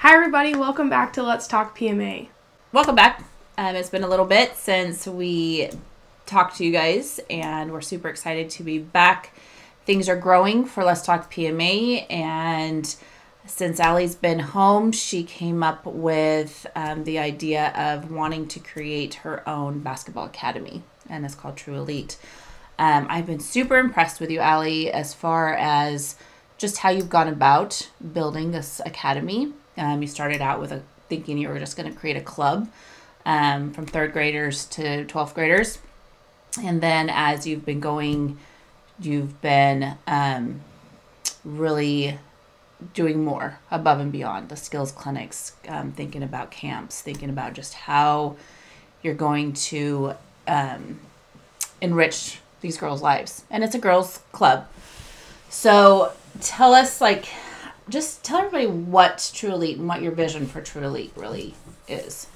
Hi everybody, welcome back to Let's Talk PMA. Welcome back. It's been a little bit since we talked to you guys, and we're super excited to be back. Things are growing for Let's Talk PMA, and since Allie's been home, she came up with the idea of wanting to create her own basketball academy, and it's called TruElite. I've been super impressed with you, Allie, as far as just how you've gone about building this academy. You started out with thinking you were just going to create a club from 3rd graders to 12th graders. And then as you've been going, you've been really doing more above and beyond the skills clinics, thinking about camps, thinking about just how you're going to enrich these girls' lives. And it's a girls' club. So tell us, just tell everybody what TruElite and what your vision for TruElite really is.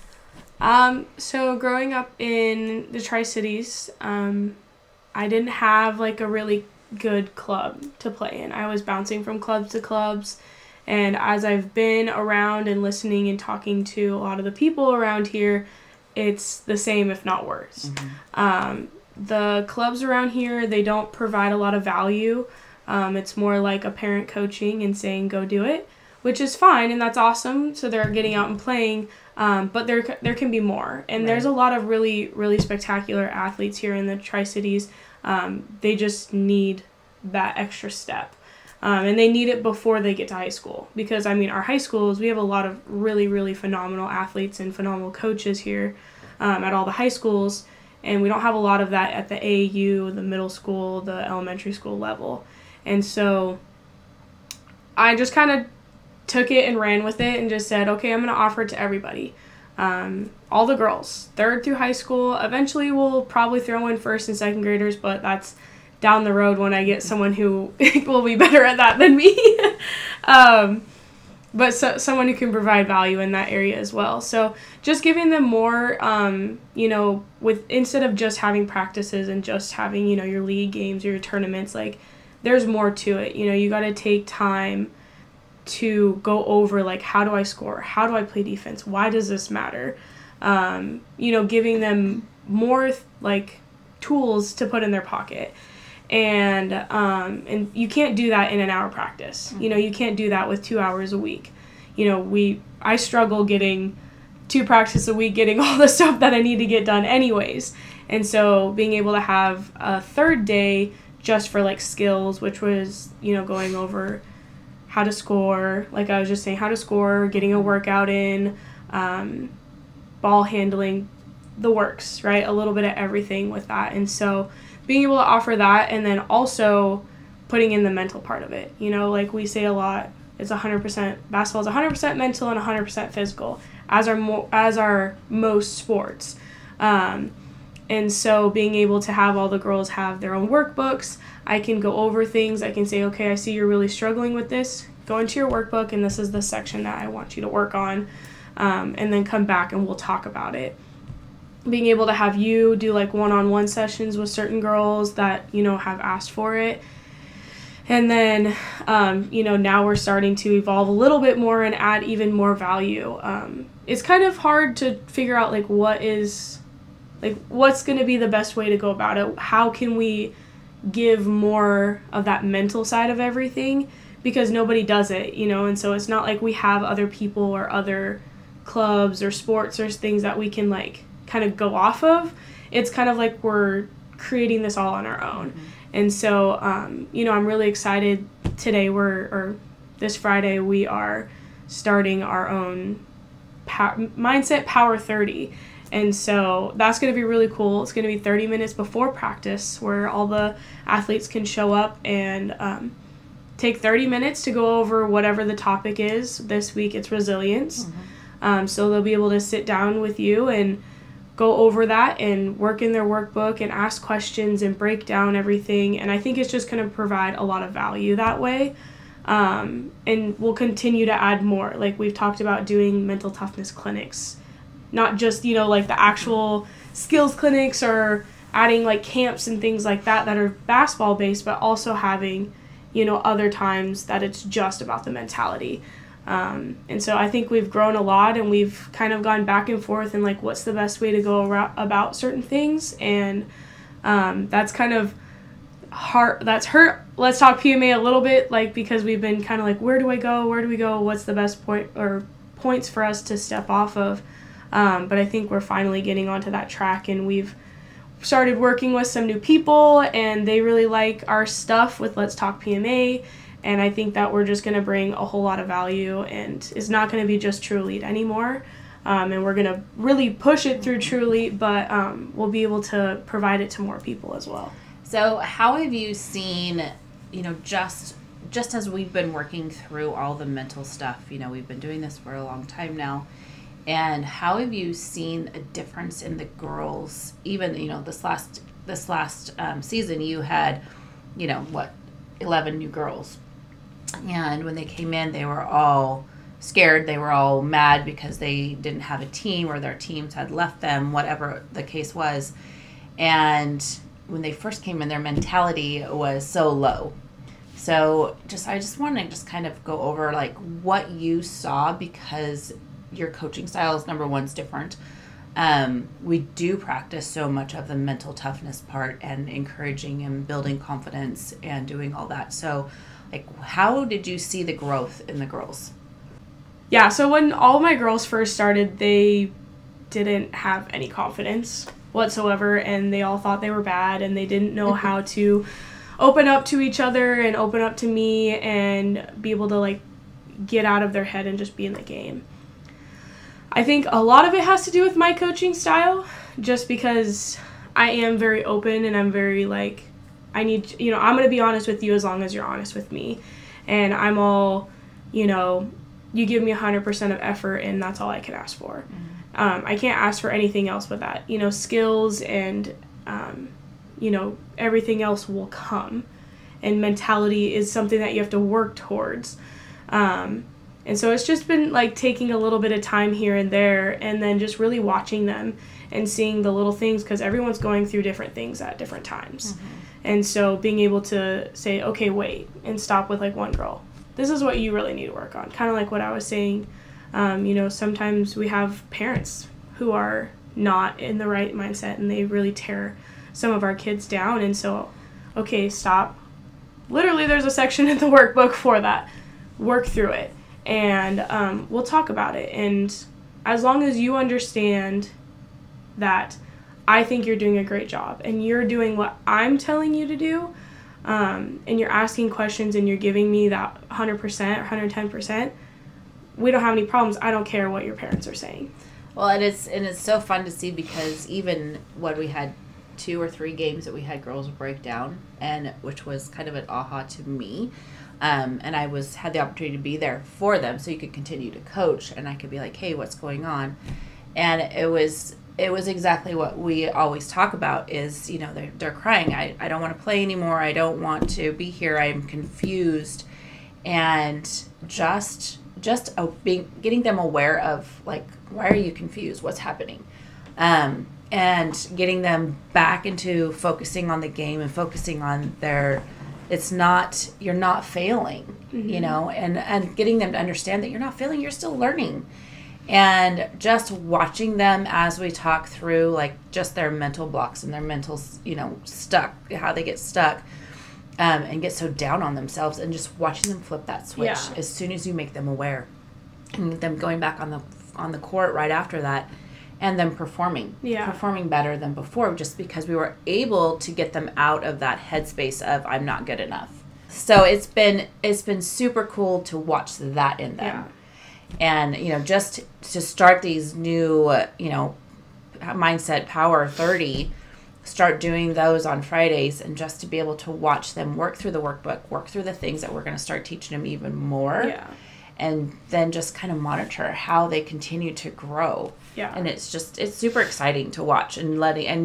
So growing up in the Tri-Cities, I didn't have a really good club to play in. I was bouncing from clubs to clubs, and as I've been around and listening and talking to a lot of the people around here, it's the same, if not worse. Mm-hmm. The clubs around here, they don't provide a lot of value. It's more like a parent coaching and saying, go do it, which is fine, and that's awesome. So they're getting out and playing, but there can be more. And There's a lot of really, really spectacular athletes here in the Tri-Cities. They just need that extra step. And they need it before they get to high school. Because, our high schools, we have a lot of really, really phenomenal athletes and phenomenal coaches here at all the high schools. And we don't have a lot of that at the AAU, the middle school, the elementary school level. And so I just kind of took it and ran with it and just said, okay, I'm going to offer it to everybody. All the girls, 3rd through high school. Eventually we'll probably throw in 1st and 2nd graders, but that's down the road when I get someone who will be better at that than me. But someone who can provide value in that area as well. So just giving them more, instead of just having practices and just having, your league games or your tournaments, there's more to it. You got to take time to go over, how do I score? How do I play defense? Why does this matter? Giving them more, tools to put in their pocket. And you can't do that in an hour practice. Mm-hmm. You can't do that with 2 hours a week. I struggle getting 2 practices a week, getting all the stuff that I need to get done anyways. And so being able to have a 3rd day just for skills, which was, going over how to score, I was just saying, how to score, getting a workout in, ball handling, the works, right? A little bit of everything with that. And so being able to offer that, and then also putting in the mental part of it. We say a lot, it's 100%, basketball is 100% mental and 100% physical, as are most sports. And so being able to have all the girls have their own workbooks, I can go over things. I can say, okay, I see you're really struggling with this. Go into your workbook, and this is the section that I want you to work on. And then come back and we'll talk about it. Being able to have you do one-on-one sessions with certain girls that, have asked for it. And then, now we're starting to evolve a little bit more and add even more value. It's kind of hard to figure out what's going to be the best way to go about it. How can we give more of that mental side of everything? Because nobody does it, and so it's not like we have other people or other clubs or sports or things that we can kind of go off of. It's kind of like we're creating this all on our own. Mm-hmm. And so, I'm really excited today. This Friday, we are starting our own Mindset Power 30. And so that's going to be really cool. It's going to be 30 minutes before practice where all the athletes can show up and take 30 minutes to go over whatever the topic is. This week it's resilience. Mm-hmm. So they'll be able to sit down with you and go over that and work in their workbook and ask questions and break down everything. And I think it's just going to provide a lot of value that way. And we'll continue to add more. We've talked about doing mental toughness clinics. Not just, the actual skills clinics or adding, camps and things like that are basketball-based, but also having, other times that it's just about the mentality. And so I think we've grown a lot, and we've kind of gone back and forth and like what's the best way to go about certain things. And that's kind of hard. That's hurt Let's Talk PMA a little bit, like, because we've been kind of like, where do we go, what's the best points for us to step off of. But I think we're finally getting onto that track, and we've started working with some new people, and they really like our stuff with Let's Talk PMA. And I think that we're just going to bring a whole lot of value, and it's not going to be just TruElite anymore. And we're going to really push it through TruElite, but we'll be able to provide it to more people as well. So how have you seen, just as we've been working through all the mental stuff, we've been doing this for a long time now, and how have you seen a difference in the girls? Even, this last season, you had, 11 new girls. And when they came in, they were all scared. They were all mad because they didn't have a team, or their teams had left them, whatever the case was. And when they first came in, their mentality was so low. So I just want to just kind of go over like what you saw, because your coaching style is, number one, is different. We do practice so much of the mental toughness part and encouraging and building confidence and doing all that. So like, how did you see the growth in the girls? Yeah, so when all my girls first started, they didn't have any confidence whatsoever, and they all thought they were bad, and they didn't know how to open up to each other and open up to me and be able to like get out of their head and just be in the game. I think a lot of it has to do with my coaching style, just because I am very open, and I'm very like, I'm going to be honest with you as long as you're honest with me. And I'm all, you give me 100% of effort, and that's all I can ask for. Mm-hmm. I can't ask for anything else but that. Skills and, everything else will come. And mentality is something that you have to work towards. And so it's just been like taking a little bit of time here and there, and then just really watching them and seeing the little things, because everyone's going through different things at different times. Mm-hmm. And so being able to say, okay, wait, and stop with like one girl. This is what you really need to work on. Kind of like what I was saying. Sometimes we have parents who are not in the right mindset, and they really tear some of our kids down. And so, okay, stop. Literally, there's a section in the workbook for that. Work through it. And we'll talk about it. And as long as you understand that I think you're doing a great job, and you're doing what I'm telling you to do, and you're asking questions, and you're giving me that 100% or 110%, we don't have any problems. I don't care what your parents are saying. Well, it's so fun to see, because even when we had 2 or 3 games that we had girls break down, and which was kind of an aha to me. And I had the opportunity to be there for them, so you could continue to coach, and I could be like, hey, what's going on? And it was exactly what we always talk about is, they're crying. I don't want to play anymore. I don't want to be here. I'm confused. And just getting them aware of, like, why are you confused? What's happening? And getting them back into focusing on the game and focusing on you're not failing, mm-hmm. And getting them to understand that you're not failing, you're still learning. And just watching them as we talk through, like, just their mental blocks and their mental, stuck, how they get stuck, and get so down on themselves, and just watching them flip that switch as soon as you make them aware, and them going back on the court right after that, and them performing better than before, just because we were able to get them out of that headspace of I'm not good enough. So it's been super cool to watch that in them. Yeah. And, just to start these new, Mindset Power 30, start doing those on Fridays, and just to be able to watch them work through the workbook, work through the things that we're going to start teaching them even more. Yeah. And then just kind of monitor how they continue to grow. Yeah. And it's super exciting to watch, and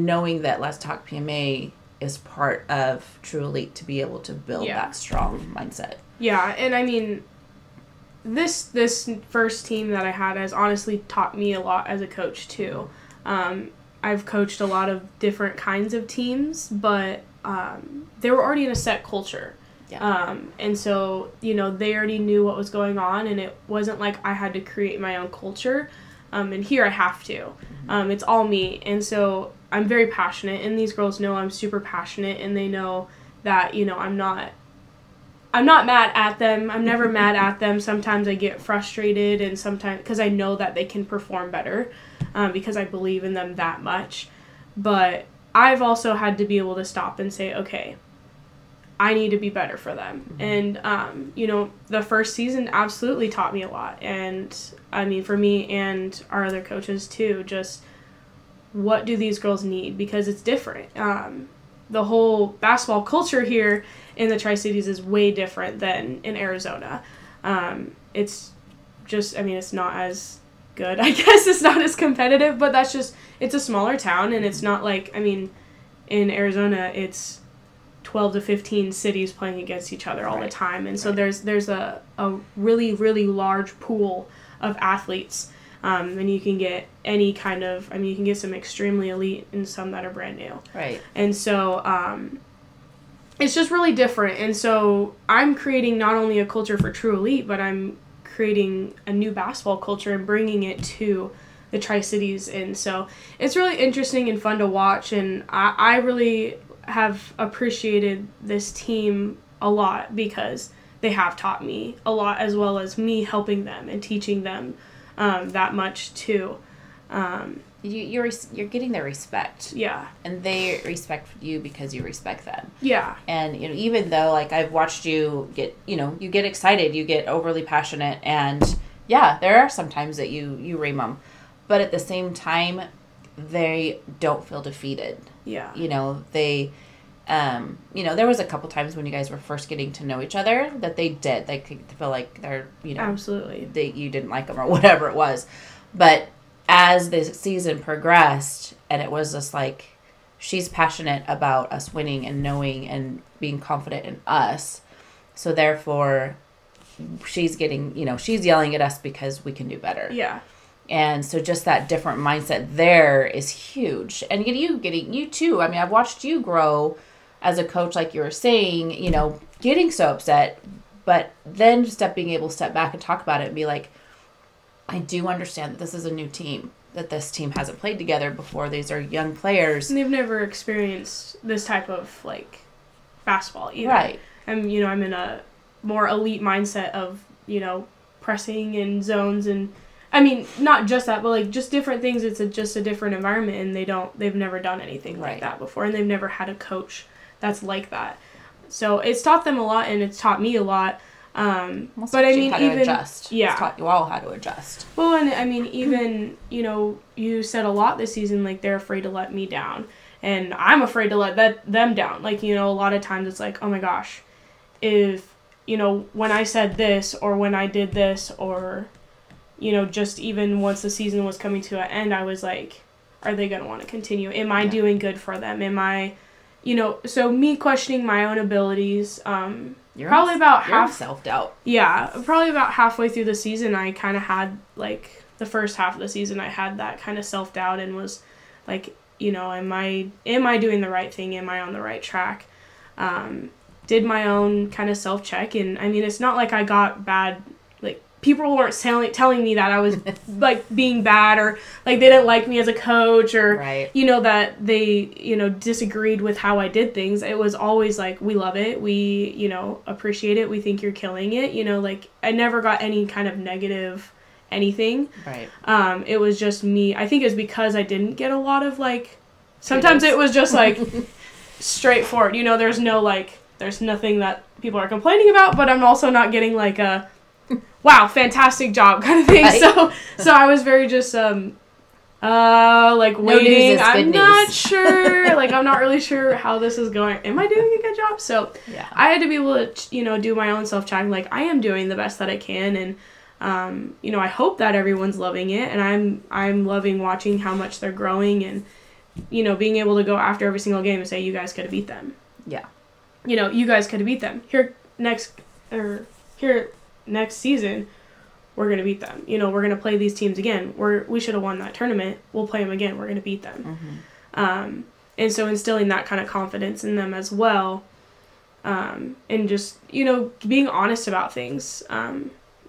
knowing that Let's Talk PMA is part of TruElite to be able to build that strong mindset. Yeah. And I mean, this first team that I had has honestly taught me a lot as a coach too. I've coached a lot of different kinds of teams, but they were already in a set culture. Yeah. And so, they already knew what was going on, and it wasn't like I had to create my own culture. And here I have to. It's all me. And so I'm very passionate, and these girls know I'm super passionate, and they know that, I'm not mad at them. I'm never mad at them. Sometimes I get frustrated, and sometimes because I know that they can perform better, because I believe in them that much. But I've also had to be able to stop and say, okay, I need to be better for them. And, the first season absolutely taught me a lot. And, I mean, for me and our other coaches, too, just what do these girls need? Because it's different. The whole basketball culture here in the Tri-Cities is way different than in Arizona. It's just, it's not as good. I guess it's not as competitive, but that's just, it's a smaller town, and it's not like, in Arizona, it's 12 to 15 cities playing against each other all the time. And so there's a really, really large pool of athletes. And you can get any kind of, you can get some extremely elite and some that are brand new. Right. And so it's just really different. And so I'm creating not only a culture for TruElite, but I'm creating a new basketball culture and bringing it to the Tri-Cities. And so it's really interesting and fun to watch. And I really have appreciated this team a lot because they have taught me a lot, as well as me helping them and teaching them that much too. You're getting their respect. Yeah. And they respect you because you respect them. Yeah. And, even though, like, I've watched you get, you get excited, you get overly passionate, and, yeah, there are some times that you ream them. But at the same time, they don't feel defeated. Yeah. They, there was a couple times when you guys were first getting to know each other that they did. They could feel like they're, Absolutely. You didn't like them or whatever it was. But as the season progressed, and it was just like, she's passionate about us winning and knowing and being confident in us. So therefore, she's getting, she's yelling at us because we can do better. Yeah. And so just that different mindset there is huge. And you too. I've watched you grow as a coach, like you were saying, getting so upset, but then being able to step back and talk about it and be like, I do understand that this is a new team, that this team hasn't played together before. These are young players. And they've never experienced this type of, basketball either. Right. I'm in a more elite mindset of, pressing in zones and, not just that, but, just different things. It's just a different environment, and they've never done anything like that before, and they've never had a coach that's like that. So it's taught them a lot, and it's taught me a lot. But how to adjust. Yeah. It's taught you all how to adjust. Well, and even, you said a lot this season, they're afraid to let me down, and I'm afraid to let them down. A lot of times it's like, oh my gosh, if, when I said this, or when I did this, or, just even once the season was coming to an end, I was like, are they going to want to continue? Am I doing good for them? Am I, so me questioning my own abilities, probably about half self-doubt. Yeah, probably about halfway through the season, I kind of had, the first half of the season, I had that kind of self-doubt and was like, am I doing the right thing? Am I on the right track? Did my own kind of self-check, and, it's not like I got bad, people weren't telling me that I was, being bad, or, they didn't like me as a coach, or, that they, disagreed with how I did things. It was always, we love it. We, appreciate it. We think you're killing it. I never got any kind of negative anything. Right. It was just me. I think it was because I didn't get a lot of, sometimes it was just, straightforward. There's no, there's nothing that people are complaining about, but I'm also not getting, a wow, fantastic job kind of thing. Right. So I was very just, waiting. I'm not sure. I'm not really sure how this is going. Am I doing a good job? So yeah. I had to be able to, do my own self-check. I am doing the best that I can. And, I hope that everyone's loving it. And I'm loving watching how much they're growing and, being able to go after every single game and say, you guys could have beat them. Yeah. You guys could have beat them. Next season, we're going to beat them. We're going to play these teams again. We should have won that tournament. We'll play them again. We're going to beat them. Mm-hmm. And so instilling that kind of confidence in them as well. and just, being honest about things,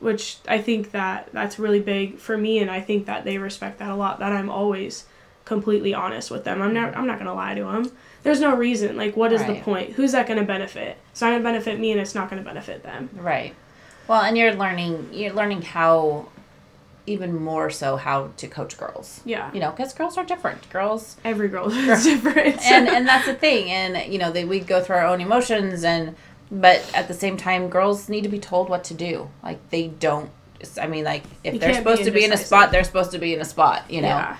which I think that's really big for me, and I think that they respect that a lot, that I'm always completely honest with them. I'm not going to lie to them. There's no reason. Like, what is the point? Who's that going to benefit? It's not going to benefit me, and it's not going to benefit them. Right. Well, and you're learning how, even more so, how to coach girls. Yeah. Because girls are different. Every girl is different. and that's the thing. And, we go through our own emotions, but at the same time, girls need to be told what to do. Like, they don't, if they're supposed to be in a spot, they're supposed to be in a spot, Yeah.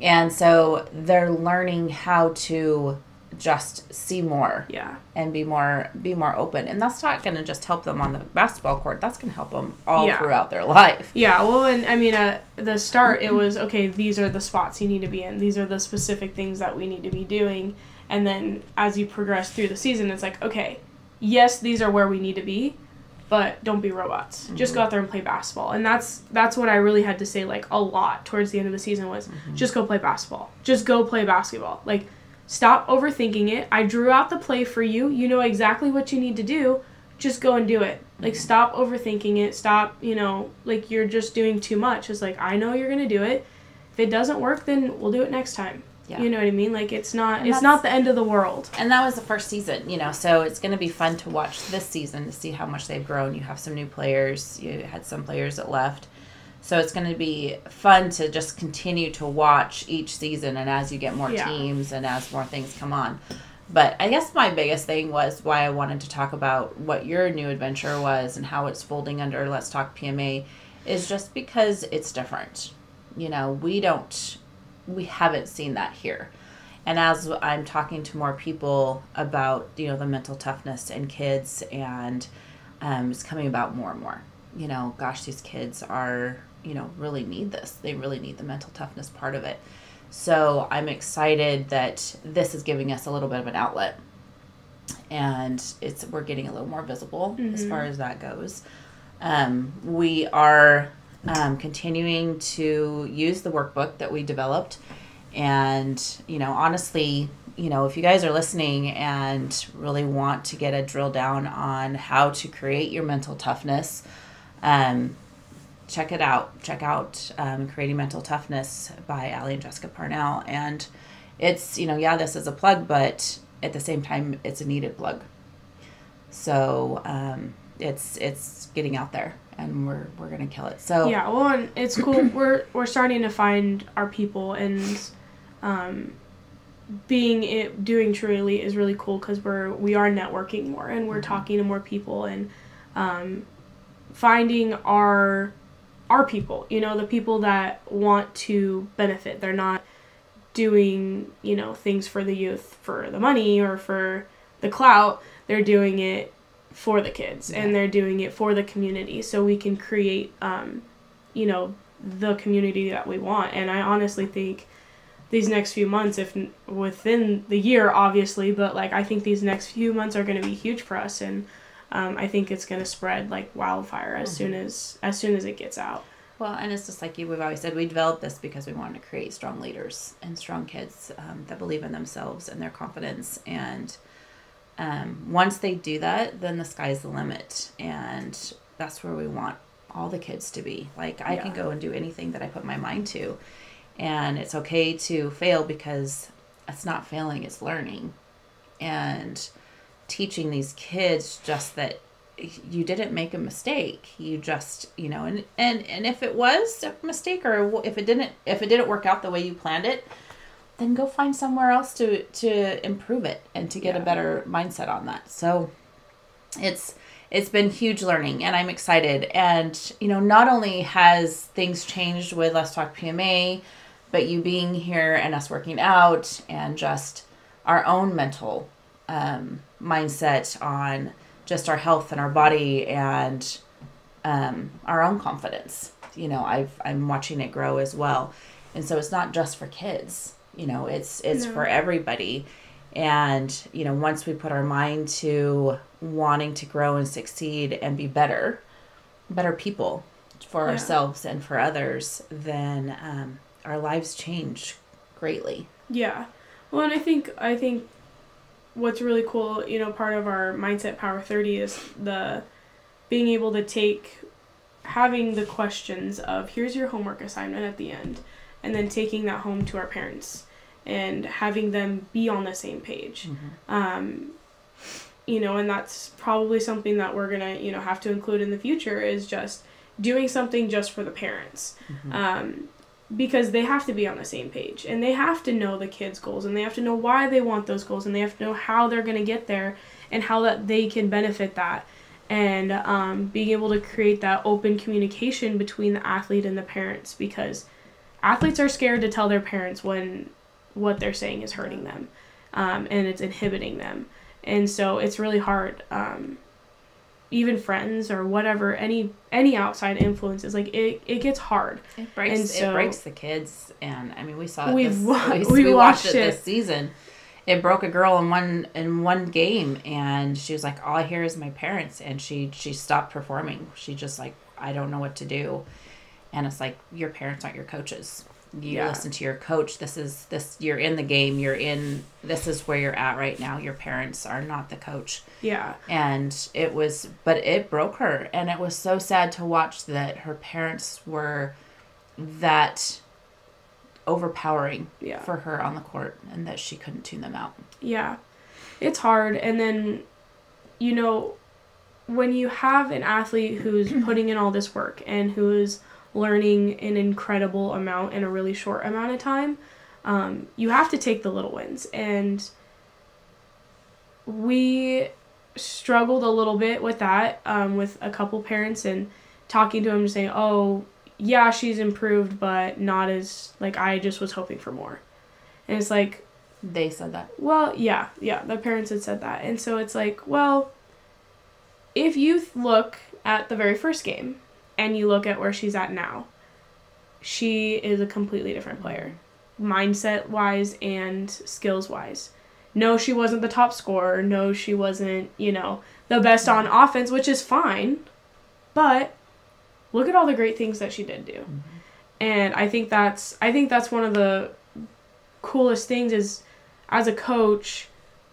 And so they're learning how to just see more. Yeah. And be more open. And that's not going to just help them on the basketball court. That's going to help them all throughout their life. Yeah. Well, and at the start, it was, okay, these are the spots you need to be in. These are the specific things that we need to be doing. And then as you progress through the season, it's like, okay, yes, these are where we need to be, but don't be robots. Mm-hmm. Just go out there and play basketball. And that's what I really had to say, like, a lot towards the end of the season was, just go play basketball. Just go play basketball. Like, stop overthinking it. I drew out the play for you. You know exactly what you need to do. Just go and do it. Like, stop overthinking it. Stop, like, you're just doing too much. It's like, I know you're going to do it. If it doesn't work, then we'll do it next time. Yeah. You know what I mean? Like, it's not the end of the world. And that was the first season, so it's going to be fun to watch this season to see how much they've grown. You have some new players. You had some players that left. So it's going to be fun to just continue to watch each season, and as you get more teams and as more things come on. But I guess my biggest thing was why I wanted to talk about what your new adventure was and how it's folding under Let's Talk PMA is just because it's different. We haven't seen that here. And as I'm talking to more people about, the mental toughness in kids, and it's coming about more and more. Gosh, these kids are, really need this. They really need the mental toughness part of it. So I'm excited that this is giving us a little bit of an outlet. And we're getting a little more visible as far as that goes. We are continuing to use the workbook that we developed. And, honestly, if you guys are listening and really want to get a drill down on how to create your mental toughness, check it out. Check out Creating Mental Toughness by Allie and Jessica Parnell. And it's, this is a plug, but at the same time, it's a needed plug. So it's getting out there, and we're going to kill it. So yeah, well, and it's cool. We're starting to find our people, and doing TruElite is really cool because we are networking more, and we're talking to more people, and finding our people, the people that want to benefit. They're not doing, things for the youth for the money or for the clout. They're doing it for the kids, and they're doing it for the community, so we can create, the community that we want. And I honestly think these next few months, if within the year, obviously, but I think these next few months are going to be huge for us, and I think it's going to spread like wildfire as soon as it gets out. Well, and it's just like we've always said, we developed this because we wanted to create strong leaders and strong kids that believe in themselves and their confidence. And once they do that, then the sky's the limit. And that's where we want all the kids to be. I can go and do anything that I put my mind to. And it's okay to fail, because it's not failing, it's learning. And teaching these kids just that you didn't make a mistake. You just, and if it was a mistake, or if it didn't work out the way you planned it, then go find somewhere else to improve it and to get a better mindset on that. So it's been huge learning, and I'm excited. And, not only has things changed with Let's Talk PMA, but you being here and us working out, and just our own mental mindset on just our health and our body, and our own confidence. I'm watching it grow as well. And so it's not just for kids, it's for everybody. And, once we put our mind to wanting to grow and succeed and be better people for ourselves and for others, then our lives change greatly. Yeah. Well, and I think what's really cool, part of our Mindset Power 30 is the being able to having the questions of, here's your homework assignment at the end, and then taking that home to our parents and having them be on the same page. And that's probably something that we're going to, have to include in the future, is just doing something just for the parents. Because they have to be on the same page, and they have to know the kids' goals, and they have to know why they want those goals, and they have to know how they're going to get there and how that they can benefit that. And being able to create that open communication between the athlete and the parents, because athletes are scared to tell their parents when what they're saying is hurting them, and it's inhibiting them. And so it's really hard. Even friends or whatever, any outside influences, like it gets hard. It breaks the kids, and I mean we saw it. We watched it this season. It broke a girl in one game, and she was like, all I hear is my parents, and she stopped performing. She just like, I don't know what to do. And it's like, your parents aren't your coaches. You listen to your coach. You're in the game. This is where you're at right now. Your parents are not the coach. Yeah. And but it broke her. And it was so sad to watch that her parents were that overpowering for her on the court, and that she couldn't tune them out. Yeah. It's hard. And then, when you have an athlete who's putting in all this work and who is learning an incredible amount in a really short amount of time, you have to take the little wins. And we struggled a little bit with that, with a couple parents, and talking to them and saying, oh yeah, she's improved, but not as, like, I just was hoping for more. And it's like, they said that. Well, yeah, the parents had said that. And so it's like, well, if you look at the very first game and you look at where she's at now, she is a completely different player, mindset-wise and skills-wise. No, she wasn't the top scorer. No, she wasn't, the best on offense, which is fine. But look at all the great things that she did do. And I think that's one of the coolest things is, as a coach,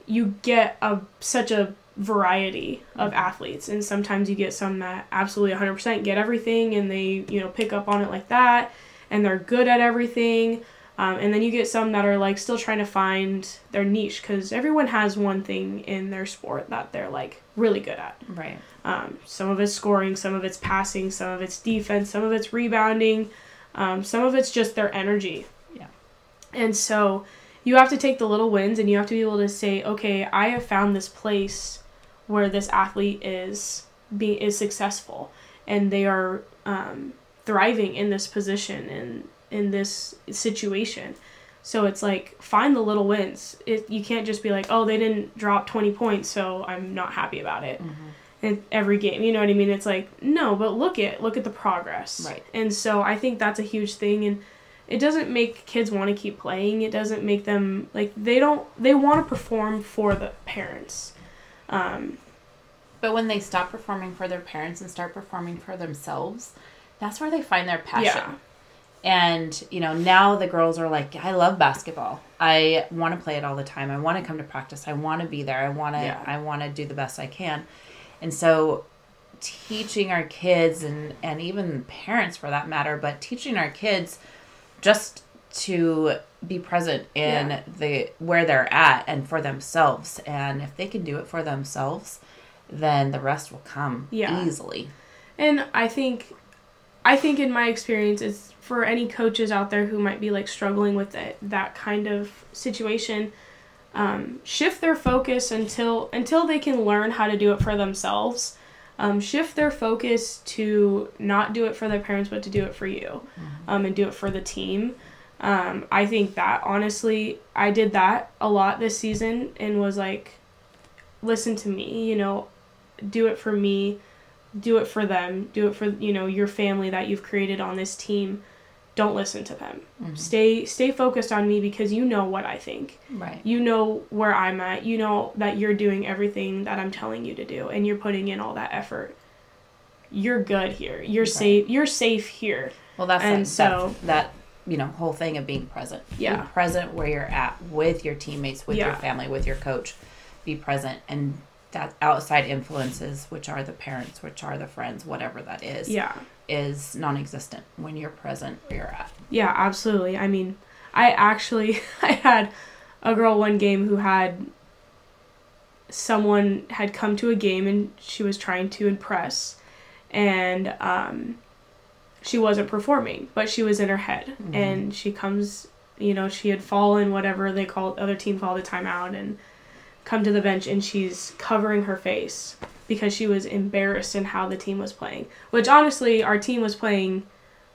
you get such a variety of athletes, and sometimes you get some that absolutely 100% get everything, and they pick up on it like that, and they're good at everything, and then you get some that are like still trying to find their niche, because everyone has one thing in their sport that they're like really good at. Right. Some of it's scoring, some of it's passing, some of it's defense, some of it's rebounding, some of it's just their energy. Yeah. And so you have to take the little wins, and you have to be able to say, okay, I have found this place where this athlete is successful, and they are thriving in this position and in this situation. So it's like, find the little wins. You can't just be like, oh, they didn't drop 20 points, so I'm not happy about it. In every game, you know what I mean? It's like, no, but look at the progress. Right. And so I think that's a huge thing, and it doesn't make kids want to keep playing. It doesn't make them, like, they want to perform for the parents. But when they stop performing for their parents and start performing for themselves, that's where they find their passion. Yeah. And, now the girls are like, I love basketball. I want to play it all the time. I want to come to practice. I want to be there. I want to do the best I can. And so teaching our kids, and even parents for that matter, but teaching our kids just to be present in where they're at and for themselves. And if they can do it for themselves, then the rest will come easily. And I think in my experience, it's for any coaches out there who might be like struggling with that kind of situation, shift their focus until they can learn how to do it for themselves. Shift their focus to not do it for their parents, but to do it for you, and do it for the team. I think that, honestly, I did that a lot this season, and was like, listen to me, do it for me, do it for them, do it for, your family that you've created on this team. Don't listen to them. Stay focused on me, because you know what I think. Right. You know where I'm at. You know that you're doing everything that I'm telling you to do, and you're putting in all that effort. You're good here. You're safe. You're safe here. Well, that's that whole thing of being present. Yeah. Be present where you're at with your teammates, with your family, with your coach. be present, and that outside influences, which are the parents, which are the friends, whatever that is, is non-existent when you're present where you're at. Yeah, absolutely. I mean, I had a girl one game who had someone had come to a game and she was trying to impress, and she wasn't performing, but she was in her head. And she comes, she had fallen, whatever they call it, other team called a timeout, and come to the bench, and she's covering her face because she was embarrassed in how the team was playing, which honestly our team was playing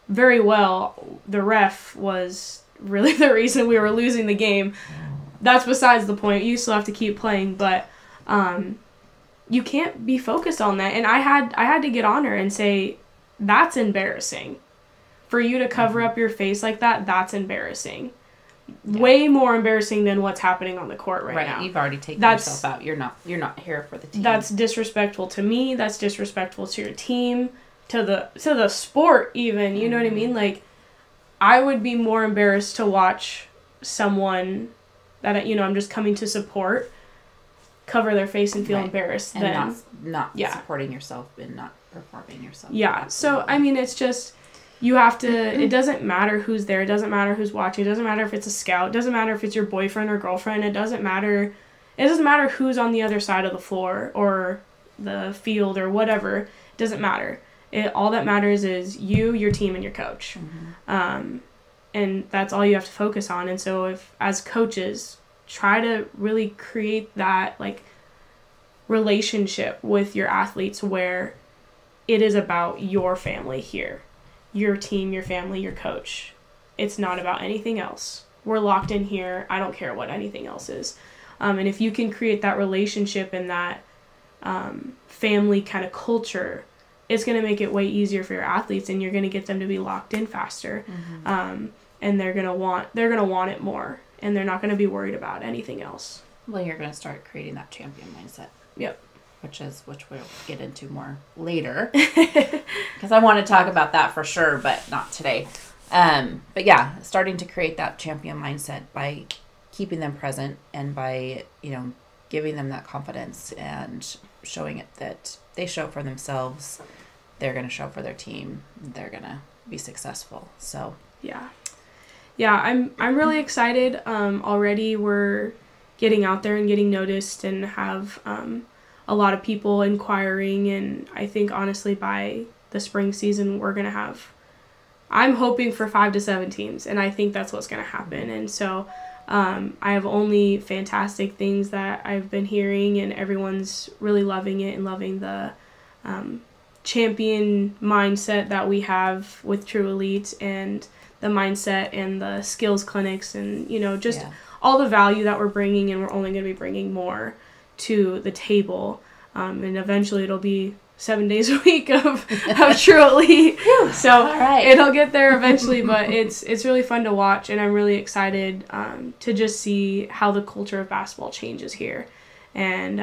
very well. The ref was really the reason we were losing the game. That's besides the point. You still have to keep playing, but you can't be focused on that. And I had to get on her and say, that's embarrassing. For you to cover up your face like that, that's embarrassing. Yeah. Way more embarrassing than what's happening on the court right now. You've already taken yourself out. You're not here for the team. That's disrespectful to me. That's disrespectful to your team, to the sport even. You know what I mean? Like, I would be more embarrassed to watch someone that I'm just coming to support cover their face and feel embarrassed and than not supporting yourself and not performing yourself. Yeah. So I mean, it's just. You have to, it doesn't matter who's there. It doesn't matter who's watching. It doesn't matter if it's a scout. It doesn't matter if it's your boyfriend or girlfriend. It doesn't matter who's on the other side of the floor or the field or whatever. It doesn't matter. All that matters is you, your team, and your coach. And that's all you have to focus on. And so if, as coaches, try to really create that, like, relationship with your athletes where it is about your family here. Your team, your family, your coach. It's not about anything else. We're locked in here. I don't care what anything else is. And if you can create that relationship and that family kind of culture, it's going to make it way easier for your athletes, and you're going to get them to be locked in faster. And they're going to want it more, and they're not going to be worried about anything else. Well, you're going to start creating that champion mindset. Yep. Which we'll get into more later, because I want to talk about that for sure, but not today. But yeah, starting to create that champion mindset by keeping them present and by, giving them that confidence and showing it that they show for themselves, they're going to show for their team, they're going to be successful. So yeah, I'm really excited. Already we're getting out there and getting noticed and have a lot of people inquiring, and I think honestly by the spring season I'm hoping for 5 to 7 teams, and I think that's what's going to happen. And so I have only fantastic things that I've been hearing, and everyone's really loving it and loving the champion mindset that we have with TruElite, and the mindset and the skills clinics, and all the value that we're bringing, and we're only going to be bringing more to the table, and eventually it'll be 7 days a week of TruElite. So it'll get there eventually, but it's really fun to watch, and I'm really excited to just see how the culture of basketball changes here. And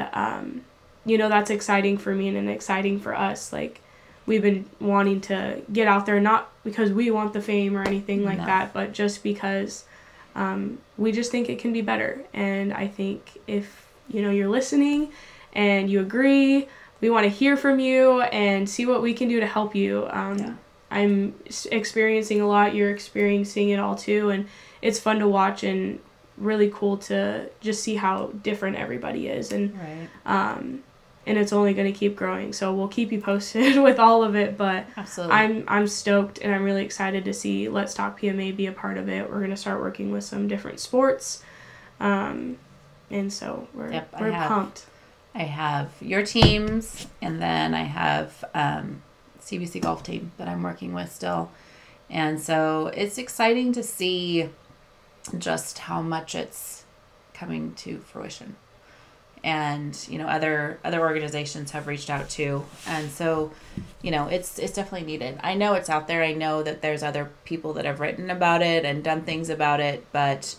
that's exciting for me and exciting for us. Like, we've been wanting to get out there, not because we want the fame or anything like that, but just because we just think it can be better. And I think if you're listening and you agree, we want to hear from you and see what we can do to help you. I'm experiencing a lot. You're experiencing it all too. And it's fun to watch and really cool to just see how different everybody is. And and it's only going to keep growing. So we'll keep you posted with all of it. But absolutely, I'm stoked, and I'm really excited to see Let's Talk PMA be a part of it. We're going to start working with some different sports. And so we're pumped. I have your teams, and then I have CBC golf team that I'm working with still. And so it's exciting to see just how much it's coming to fruition. And, other organizations have reached out too. And so, it's definitely needed. I know it's out there. I know that there's other people that have written about it and done things about it, but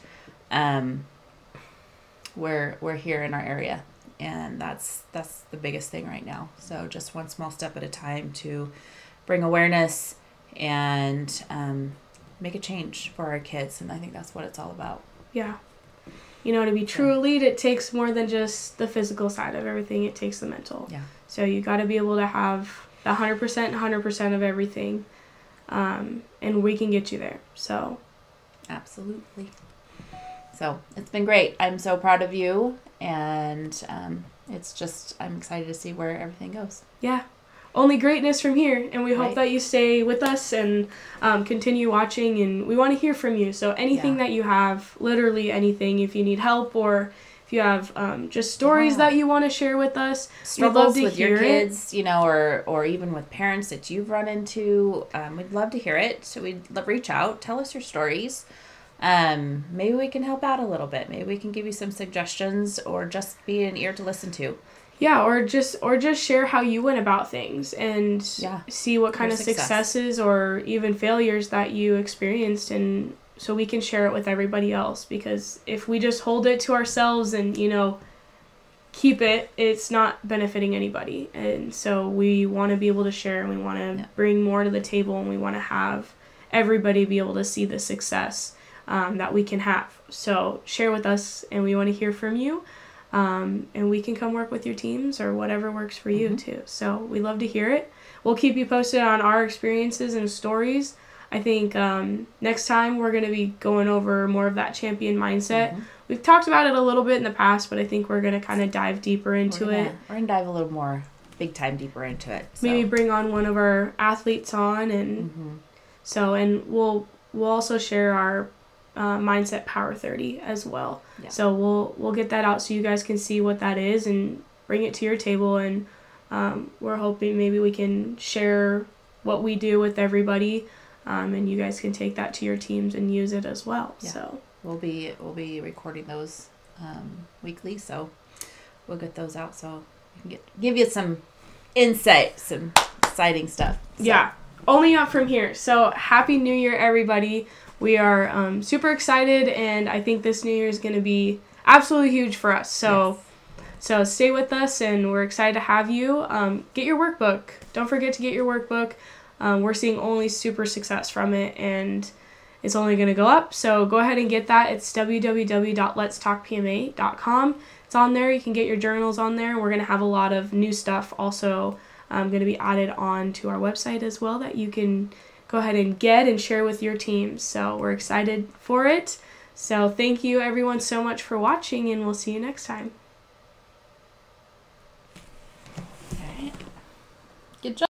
we're here in our area. And that's the biggest thing right now. So just one small step at a time to bring awareness and make a change for our kids. And I think that's what it's all about. Yeah. to be true elite, it takes more than just the physical side of everything. It takes the mental. Yeah. So you got to be able to have the 100% of everything, and we can get you there. So. Absolutely. So it's been great. I'm so proud of you, and I'm excited to see where everything goes. Yeah. Only greatness from here, and we hope Right. that you stay with us and continue watching, and we want to hear from you. So anything that you have, literally anything, if you need help or if you have just stories that you want to share with us, struggles we'd love to with hear your kids, or even with parents that you've run into, we'd love to hear it. So we'd reach out, tell us your stories. Maybe we can help out a little bit. Maybe we can give you some suggestions, or just be an ear to listen to. Yeah, or just share how you went about things and see what kind of successes or even failures that you experienced, and so we can share it with everybody else. Because if we just hold it to ourselves and keep it, it's not benefiting anybody. And so we want to be able to share, and we want to bring more to the table, and we want to have everybody be able to see the success that we can have. So share with us, and we want to hear from you. And we can come work with your teams or whatever works for you too. So we love to hear it. We'll keep you posted on our experiences and stories. I think next time we're going to be going over more of that champion mindset. We've talked about it a little bit in the past, but I think we're going to kind of dive deeper into it. We're going to dive a little more big time deeper into it. So. Maybe bring on one of our athletes on, and and we'll also share our Mindset Power 30 as well. Yeah. So we'll get that out so you guys can see what that is and bring it to your table, and we're hoping maybe we can share what we do with everybody, and you guys can take that to your teams and use it as well. Yeah. So we'll be recording those weekly, so we'll get those out so we can give you some insight, some exciting stuff. So. Yeah, only up from here. So Happy New Year, everybody. We are super excited, and I think this New Year is going to be absolutely huge for us. So stay with us, and we're excited to have you. Get your workbook. Don't forget to get your workbook. We're seeing only super success from it, and it's only going to go up. So go ahead and get that. It's www.letstalkpma.com. It's on there. You can get your journals on there. We're going to have a lot of new stuff also going to be added on to our website as well that you can go ahead and get and share with your teams. So we're excited for it. So thank you everyone so much for watching, and we'll see you next time. All right. Good job.